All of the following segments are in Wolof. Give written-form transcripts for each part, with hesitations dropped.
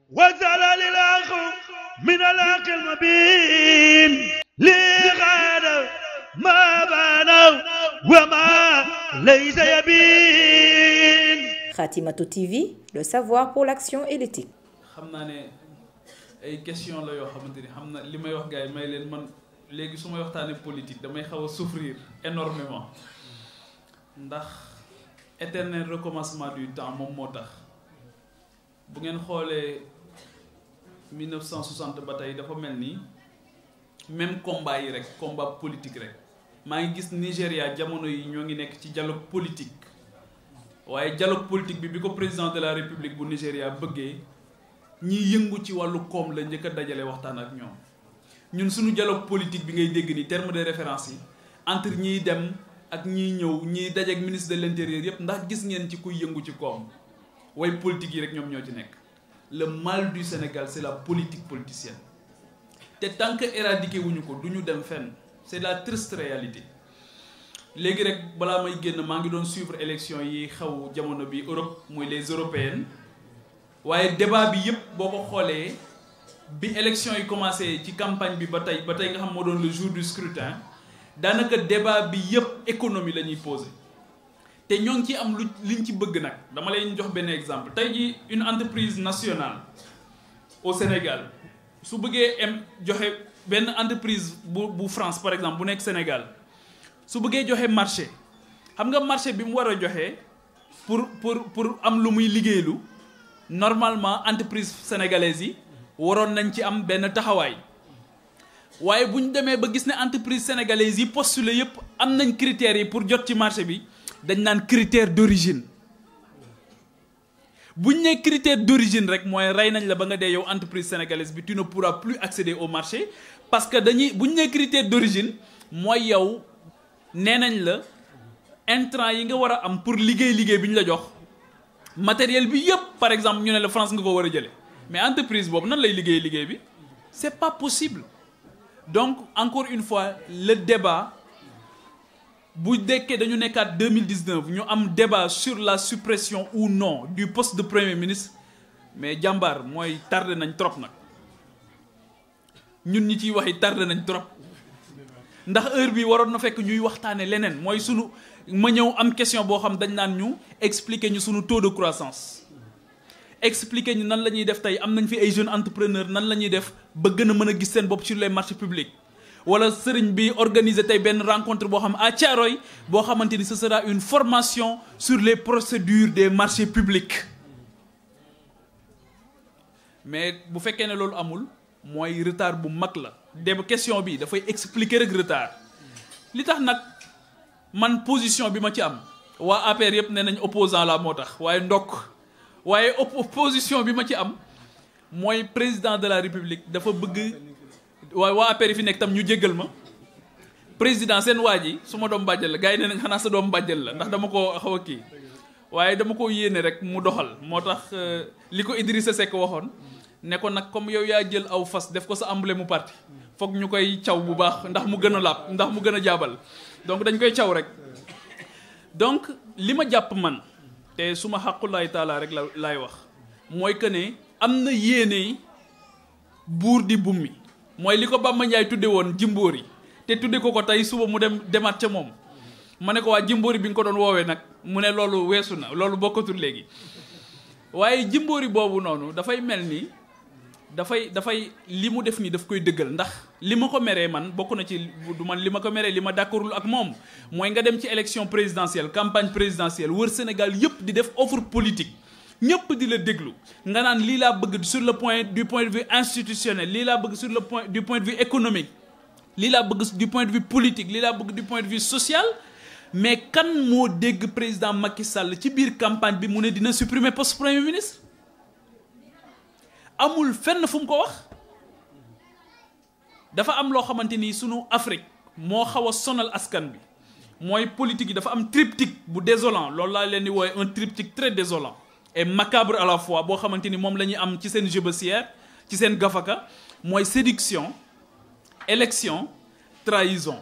وزال الأخ من الأخ المبين لغاد ما بانوا وما ليس يبين. Khatimatou TV, le savoir pour l'action et l'éthique. xam naa ne ay question la yoo xamante ni xam na li may wax gars yi may leen man léegi su may waxtaanee politique damay xaw a souffrir énormément ndax éternel recommencement du temps moom moo tax bu ngeen xoolee 1960 ba tey dafa mel ni même combat yi rek combat politique rek maa ngi gis Nigéria jamono yi ñoo ngi nekk ci dialogue politique waaye dialogue politique bi ko président de la république bu Nigéria bëggee ñiy yëngu ci wàllu koom la njëkk a dajale waxtaan ak ñoom ñun suñu dialogue politique bi ngay dégg ni terme de référence yi entre ñiy dem ak ñiy ñëw ñiy dajeek ministre de l'intérieur yépp ndax gis ngeen ci kuy yëngu ci koom way politique yi rek ñoom ñoo ci nekk. Le mal du Sénégal c'est la politique politicienne te tant que éradiqué wuñu ko du ñu dem fenn c'est la triste réalité. léegi rek balaa may génn maa ngi doon suivre élection yi xaw jamono bi Europe muy les européennes waaye débat bi yépp boo ko xoolee bi élection yi commencé ci campagne bi ba tey nga xam moo doon le jour du scrutin daanaka débat bi yépp économie la ñuy poser te ñoo ngi ci am lu liñ ci bëgg nag dama leen jox benn exemple tey ji une entreprise nationale au Sénégal su bëggee joxe benn entreprise bu France par exemple bu nekk Sénégal su bëggee joxe marché xam nga marché bi mu war a joxe pour am lu muy liggéeylu normalement entreprise sénégalaise yi waroon nañ ci am benn taxawaay waaye bu ñu demee ba gis ne entreprise sénégalaise yi postulé yépp am nañ critères yi pour jot ci marché bi dañ naan critère d'origine buñ ne critère d'origine rek mooy rey nañ la ba nga dee yow entreprise sénégalaise bi tu ne pourras plus accéder au marché parce que buñ ne critère d'origine mooy yow nee nañ la intrant yi nga war a am pour liggéey bi ñu la jox matériel bi yépp par exemple ñu ne la France nga ko war a jële mais entreprise boobu nan lay liggéey bi c'est pas possible. Donc encore une fois le débat bu dekkee dañu nekkaat 2019 ñu am débat sur la suppression ou non du poste de premier ministre mais jàmbaar mooy tardé nañ trop nag ñun ñi ciy waxi tardé nañ trop ndax heure bi waroon na fekk ñuy waxtaane leneen mooy sunu ma ñëw am question boo xam dañ naan ñu expliquer ñu sunu taux de croissance expliquer ñu nan la ñuy def tey am nañ fi ay jeunes entrepreneurs nan la ñuy def ba gën a mën a gis seen bopp sur les marchés publics wala sëriñ bi organiser tey benn rencontre boo xam à Thiaroye boo xamante ni ce sera une formation sur les procédures des marchés publics mais bu fekkee ne loolu amul mooy retard bu mag la déba question bi dafay expliquer rek retard li tax nag man position bi ma ci am waa APR yëpp ne nañ opposant la moo tax waaye waaye opposition bi ma ci am mooy président de la république dafa bëgg waaye waa APR yi fi nekk tam ñu jéggal ma président seen waa ji su ma doom bàjjal la gars yi ne nañ xanaa sa doom bàjjal la ndax dama ko xaw a kii waaye dama ko yéene rek mu doxal moo tax li ko Idrissa Seck waxoon ne ko nag comme yow yaa jël aw fas def ko sa emblème mu parti foog ñu koy caw bu baax ndax mu gën a laab ndax mu gën a jaabal donc dañ koy caw rek donc li ma jàpp man te su ma xaqulaay taala rek laay wax mooy que ne am na yéene buur di bummi mooy li ko Bamba Ndiaye tudde woon Jimbori te tudde ko tey suba mu demaat ca moom ma ne ko waa Jimbori bi nga ko doon woowee nag mu ne loolu weesu na loolu bokkatul léegi waaye Jimbori boobu noonu dafay mel ni dafay li mu def nii daf koy dëggal ndax li ma ko meree man bokk na ci du man li ma ko meree li ma d'accordul ak moom mooy nga dem ci élection présidentielle campagne présidentielle wër Sénégal yépp di def offre politique ñëpp di la déglu nga naan lii laa bëgg sur le point du point de vue institutionnel lii laa bëgg sur le point du point de vue économique lii laa bëgg du point de vue politique lii laa bëgg du point de vue social mais kan moo dégg président Macky Sall ci biir campagne bi mu ne dina supprimer poste premier ministre amul fenn fu mu ko wax dafa am loo xamante ni sunu Afrique moo xaw a sonal askan bi mooy politique yi dafa am triptyque bu désolant loolu laa leen di woowe un triptyque très désolant et macabre à la fois boo xamante ni moom la ñuy am ci seen jeu baissière ci seen gafaka mooy séduction élection trahison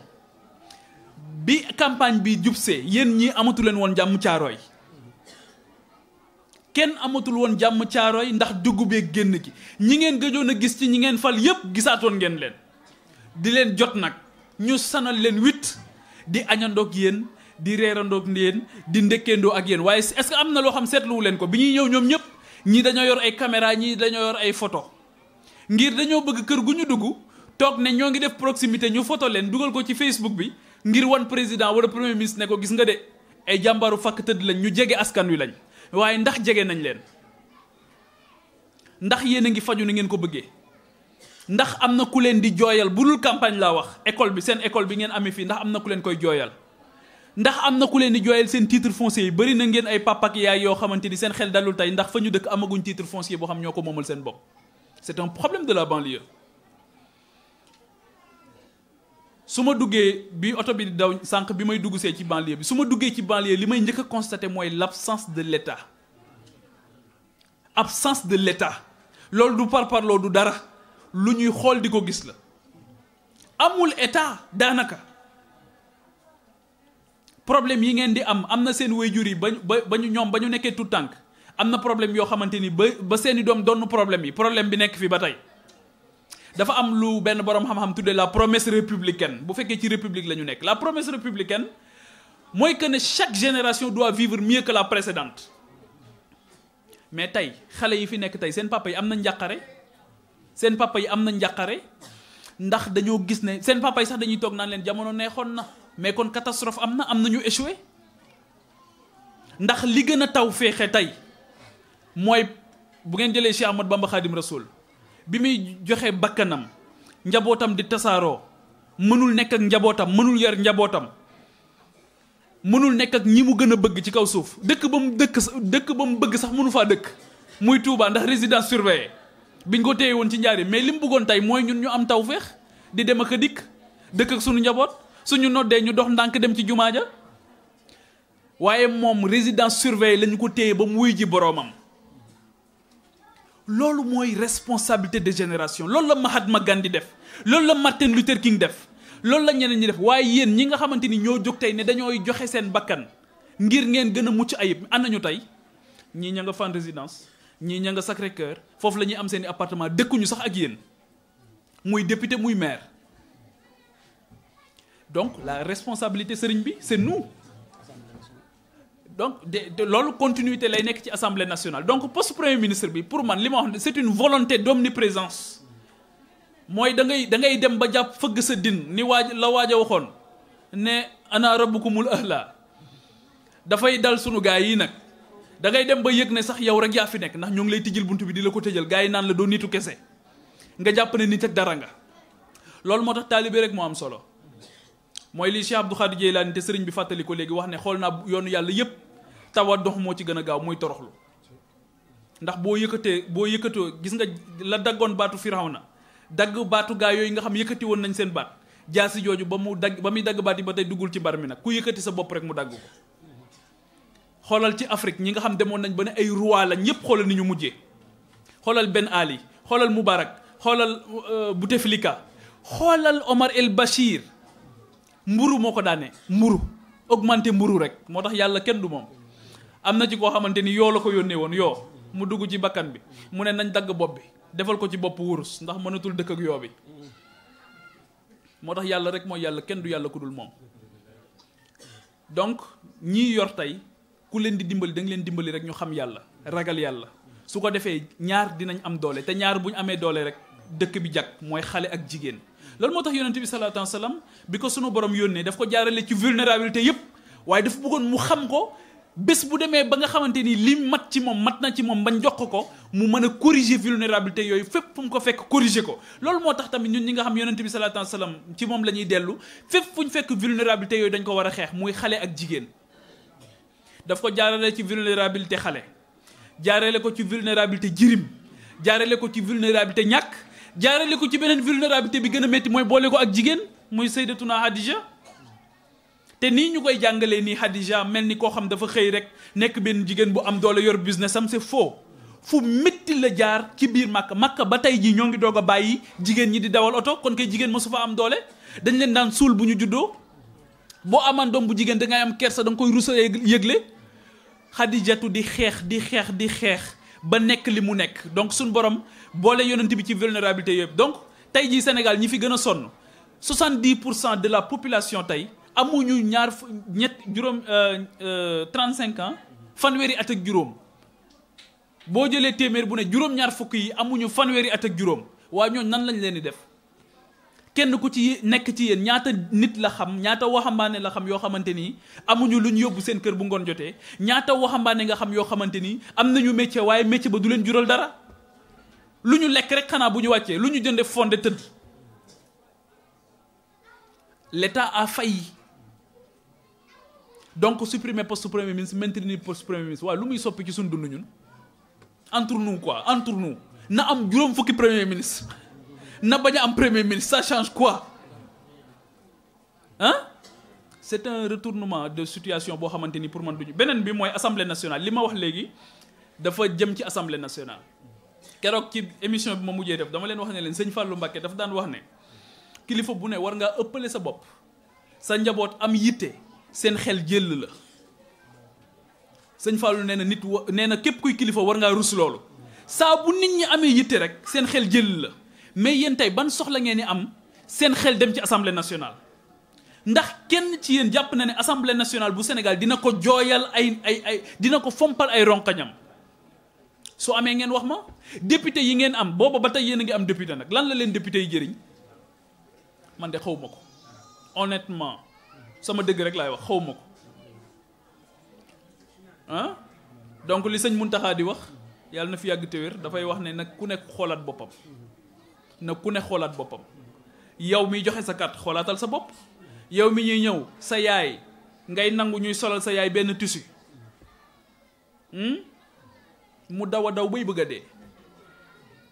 bi campagne bi jubsee yéen ñi amatu leen woon jàmm Caaroy kenn amatul woon jàmm Caaroy ndax dugg bee génn gi ñi ngeen gëjoon a gis ci ñi ngeen fal yépp gisaatoon ngeen leen di leen jot nag ñu sanal leen witt di añandoog yéen di reerandoog yéen di ndekkeendoo ak yéen waaye est-ce que am na loo xam seetluwu leen ko bi ñuy ñëw ñoom ñëpp ñii dañoo yor ay caméra ñii dañoo yor ay photo ngir dañoo bëgg kër gu ñu dugg toog ne ñoo ngi def proximité ñu photo leen dugal ko ci Facebook bi ngir wan président wala premier ministre ne ko gis nga de ay jàmbaaru fàkk tëdd lañ ñu jege askan wi lañ waaye ndax jege nañ leen ndax yéen a ngi faju ni ngeen ko bëggee ndax am na ku leen di jooyal bu dul campagne laa wax école bi seen école bi ngeen amee fii ndax am na ku leen koy jooyal ndax am na ku leen di jooyal seen titre foncier yi bëri na ngeen ay papa ak yaay yoo xamante ni seen xel dalul tey ndax fa ñu dëkk amaguñ titre foncier boo xam ñoo ko moomal seen bopp c'est un problème de la banlieue. su ma duggee bi oto bi di daw sànq bi may dugg see ci banlieue bi su ma duggee ci banlieue li may njëkk a constater mooy l'absence de l'État absence de l'État loolu du parparloo du dara lu ñuy xool di ko gis la amul État daanaka problème yi ngeen di am na seen waajur yi ba ñu ñoom ba ñu nekkee tout tànk am na problème yoo xamante ni ba seeni doom doon problème yi problème bi nekk fi ba tey dafa am lu benn boroom xam-xam tuddee la promesse républicaine bu fekkee ci république la ñu nekk la promesse républicaine mooy que ne chaque génération doit vivre mieux que la précédente mais tey xale yi fi nekk tey seen papa yi am na njàqare seen papa yi am na njàqare ndax dañoo gis ne seen papa yi sax dañuy toog naan leen jamono neexoon na mais kon catastrophe am na ñu échoué ndax li gën a taw féexe tey mooy bu ngeen jëlee Cheikh Ahmad Bamba Khadim Rasoul bi muy joxe bakkanam njabootam di tasaaroo mënul nekk ak njabootam mënul yar njabootam mënul nekk ak ñi mu gën a bëgg ci kaw suuf dëkk ba mu bëgg sax mënu faa dëkk muy Touba ndax résidence surveillée biñ ko téye woon ci njaari mais li mu bëggoon tey mooy ñun ñu am tawféex di dem ak a dikk dëkk ak suñu njaboot suñu noddee ñu dox ndànk dem ci jumaa ja waaye moom résidence surveillée lañu ko téye ba mu wuy ji boroomam loolu mooy responsabilité de génération loolu la Mahatma Gandhi def loolu la Martin Luther King def loolu la ñeneen ñi def waaye yéen ñi nga xamante ni ñoo jóg tey ne dañooy joxe seen bakkan ngir ngeen gën a mucc ayib ana ñu tey ñii ña nga Fann Résidence ñii ña nga Sacré-Cœur foofu la ñuy am seen i appartement dëkkuñu sax ak yéen muy député muy maire donc la responsabilité sëriñ bi c'est nous donc de loolu continuité lay nekk ci assemblée nationale donc poste premier ministre bi pour man li ma wax c'est une volonté d'omniprésence mooy da ngay dem ba jàpp fëgg sa din ni la waaj a waxoon ne ana rabbukumul ahla dafay dal sunu gaa yi nag da ngay dem ba yëg ne sax yow rek yaa fi nekk ndax ñoo ngi lay tijjil buntu bi di la ko tëjal gaa yi naan la doo nitu kese nga jàpp ne nit ak dara nga loolu moo tax taalibe rek moo am solo mooy li Cheikh Abdou Khadir Jeylaani te sëriñ bi fàttali ko léegi wax ne xool naa yoonu yàlla yépp tawa dox moo ci gën a gaaw muy toroxlu ndax boo yëkkatoo gis nga la daggoon baatu Firawna dagg baatu gaa yooyu nga xam yëkkati woon nañ seen baat jaasi jooju ba muy dagg baat yi ba tey duggul ci mbar mi nag ku yëkkati sa bopp rek mu dagg ko xoolal ci Afrique ñi nga xam demoon nañ ba ne ay roi la ñépp xoolal ni ñu mujjee xoolal Ben Ali xoolal Moubarak xoolal Bouteflika xoolal Omar El Bachir mburu moo ko daane mburu augmenté mburu rek moo tax yàlla kenn du moom am na ci koo xamante ni yoo la ko yónnee woon yoo mu dugg ci bakkan bi mu ne nañ dagg bopp bi defal ko ci bopp wurus ndax mënatul dëkk ak yoo bi moo tax yàlla rek mooy yàlla kenn du yàlla ku dul moom donc ñii yor tey ku leen di dimbali da nga leen dimbali rek ñu xam yàlla ragal yàlla su ko defee ñaar dinañ am doole te ñaar bu ñu amee doole rek dëkk bi jag mooy xale ak jigéen loolu moo tax yonent bi salaatu wa salaam bi ko sunu borom yónnee daf ko jaarale ci vulnérabilité yépp waaye dafa bëggoon mu xam ko bés bu demee ba nga xamante ni li mat ci moom mat na ci moom bañ jox ko mu mën a corriger vulnérabilité yooyu fépp fu mu ko fekk corriger ko loolu moo tax tamit ñun ñi nga xam yonent bi salaatu wa salaam ci moom la ñuy dellu fépp fu ñu fekk vulnérabilité yooyu dañ ko war a xeex muy xale ak jigéen daf ko jaarale ci vulnérabilité xale jaarale ko ci vulnérabilité jirim jaarale ko ci vulnérabilité ñàkk jaarale ko ci beneen vulnérabilité bi gën a métti mooy boole ko ak jigéen muy sayyidatuna Hadija te nii ñu koy jàngalee nii Hadija mel ni koo xam dafa xëy rek nekk benn jigéen bu am doole yor business am c'est faux fu métti la jaar ci biir Makka ba tey jii ñoo ngi doog a bàyyi jigéen ñi di dawal oto kon kay jigéen mosu fa am doole dañ leen daan suul bu ñu juddoo boo amaan doom bu jigéen da ngay am kersa da nga koy rusa yëgle Xadijatu di xeex ba nekk li mu nekk. Donc suñ borom boole yonent bi ci vulnérabilité yëpp. Donc tey jii Sénégal ñi fi gën a sonn 70% de la population tey amuñu 35 ans fanweeri at ak juróom. boo jëlee téeméer bu ne juróom-ñaar fukk yi amuñu fanweeri at ak juróom waa ñooñ nan lañ leen di def kenn ku ci nekk ci yéen ñaata nit la xam ñaata waxambaane la xam yoo xamante ni amuñu lu ñu yóbbu seen kër bu ngoon jotee ñaata waxambaane nga xam yoo xamante ni am nañu métier waaye métier ba du leen jural dara lu ñu lekk rek xanaa bu ñu wàccee lu ñu jënde fondé tëdd. L'État a failli donc supprimer poste premier ministre maintenir poste premier ministre waaye lu muy soppi ci suñu dund ñun. Entre nous quoi, entre nous. Na am juróom fukki premier ministre. Na bañ a am premier ministre, ça change quoi? Hein? C'est un retournement de situation boo xamante ni pour man duñu beneen bi mooy assemblée nationale li ma wax léegi dafa jëm ci assemblée nationale. Keroog ci émission bi ma mujjee def dama leen wax ne leen sëñ Fallou Mbacké dafa daan wax ne kilifa bu ne war ngaa ëppale sa bopp sa njaboot am yitte seen xel jël la. sëñ Fallou nee na nee na képp kuy kilifa war ngaa rus loolu saa bu nit ñi amee yitte rek seen xel jël la mais yéen tey ban soxla ngeen ni am seen xel dem ci assemblée nationale ndax kenn ci yéen jàpp na ne assemblée nationale bu Sénégal dina ko jooyal ay dina ko fompal ay ronkañam su amee ngeen wax ma député yi ngeen am booba ba tey yéen a ngi am député nag lan la leen député yi jëriñ man de xaw ma ko honnêtement sama dëgg rek laay wax xaw ma ko. ah donc li sëñ Muntaxa di wax yàlla na fi yàgg te wér dafay wax ne nag ku nekk xoolaat boppam nag ku ne xoolaat boppam yow miy joxe sa carte xoolaatal sa bopp yow mi ñuy ñëw sa yaay ngay nangu ñuy solal sa yaay benn tissu mu daw a daw bay bëgg a dee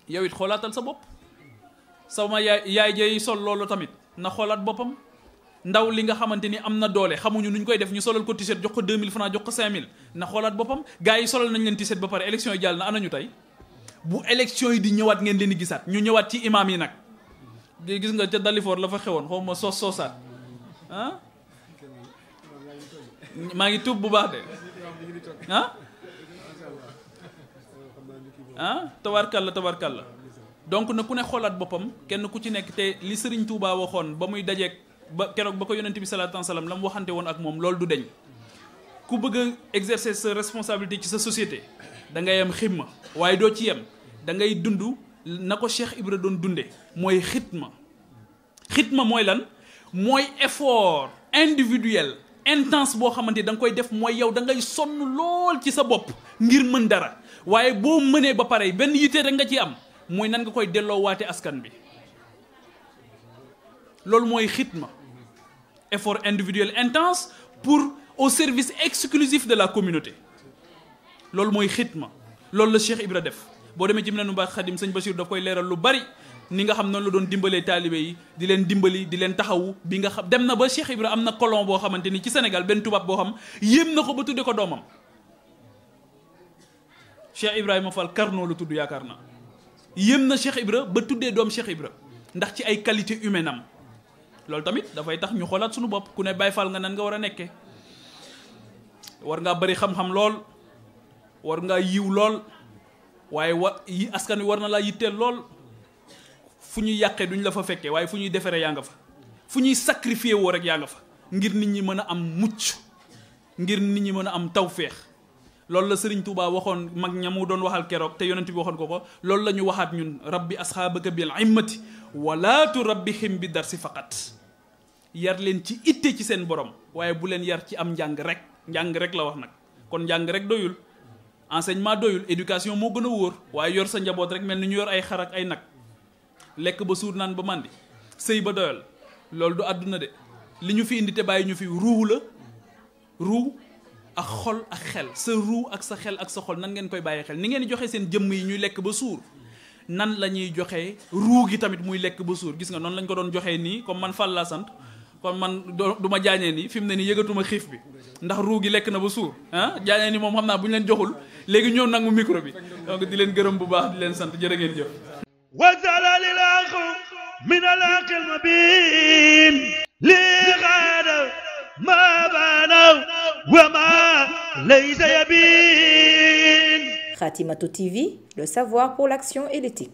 yow it xoolaatal sa bopp sama yaay jay sol loolu tamit na xoolaat boppam. ndaw li nga xamante ni am na doole xamuñu nuñ koy def ñu solal ko t-shirt jox ko 2000 francs jox ko 5000 na xoolaat boppam gars yi solal nañ leen t-shirt ba pare élection yi jàll na anañu tey bu élection yi di ñëwaat ngeen leen di gisaat ñu ñëwaat ci imam yi nag gis nga ca Dalifor la fa xewoon xaw ma soosaat ah maa ngi tuub bu baax de tabarkalla donc na ku ne xoolaat boppam kenn ku ci nekk te li Serigne Touba waxoon ba muy dajeek ba keroog ba ko yonent bi sallallahu alayhi wasallam la mu waxante woon ak moom loolu du deñ ku bëgg a exercer sa responsabilité ci sa société da ngay am ximma waaye doo ci yem da ngay dund na ko Cheikh Ibra doon dunde mooy xitma mooy lan mooy effort individuel intense boo xamante da nga koy def mooy yow da ngay sonn lool ci sa bopp ngir mën dara waaye boo mënee ba pare benn yitte rek nga ci am mooy nan nga koy delloo waate askan bi loolu mooy xitma effort individuel intense pour au service exclusif de la communauté loolu mooy xitma loolu la Cheikh Ibra def boo demee ci Minanu Baax Xadim sëñ Bachir daf koy leeral lu bari ni nga xam noonu la doon dimbalee taalibe yi di leen dimbali di leen taxawu bi nga xam dem na ba Cheikh Ibra am na colon boo xamante ni ci Sénégal benn tubaab boo xam yéem na ko ba tudde ko doomam Cheikh Ibrahima Fall Carnot la tudd yaakaar naa yéem na Cheikh Ibra ba tuddee doom Cheikh Ibra ndax ci ay qualité humaine am loolu tamit dafay tax ñu xoolaat suñu bopp ku ne Baay Faal nga nan nga war a nekkee war ngaa bari xam-xam lool war ngaa yiw lool waaye yi askan wi war na laa yitteel lool fu ñuy yàqee duñ la fa fekkee waaye fu ñuy defaree yaa nga fa fu ñuy sacrifier woo rek yaa nga fa ngir nit ñi mën a am mucc ngir nit ñi mën a am tawféex loolu la Serigne Touba waxoon mag ña mu doon waxal keroog te yonent bi waxoon ko loolu la ñu waxaat ñun rabbi asxaabaka bil immati wala turabbihim bi darsi faqat yar leen ci itte ci seen borom waaye bu leen yar ci am njàng rek la wax nag kon njàng rek doyul enseignement doyul éducation moo gën a wóor waaye yor sa njaboot rek mel ni ñu yor ay xar ak ay nag lekk ba suur naan ba màndi sëy ba doyal loolu du àdduna de li ñu fi indi te bàyyi ñu fi ruu la ruu ak xol ak xel sa ruu ak sa xel ak sa xol nan ngeen koy bàyyi xel ni ngeen di joxe seen jëmm yi ñuy lekk ba suur nan la ñuy joxe ruu gi tamit muy lekk ba suur gis nga noonu lañ ko doon joxee nii comme man Fall laa sant kon man du ma jaañee nii fi mu ne nii yëgatuma xiif bi ndax ruu gi lekk na ba suur ah jaañee ni moom xam naa bu ñu leen joxul léegi ñëw nangu micro bi donc di leen gërëm bu baax di leen sant jërë ngeen jëf wasala lilaq min alaqil mabin li xaada ma banaw wa ma ليس يبين. Khatimatou TV, le savoir pour l'action et l'éthique.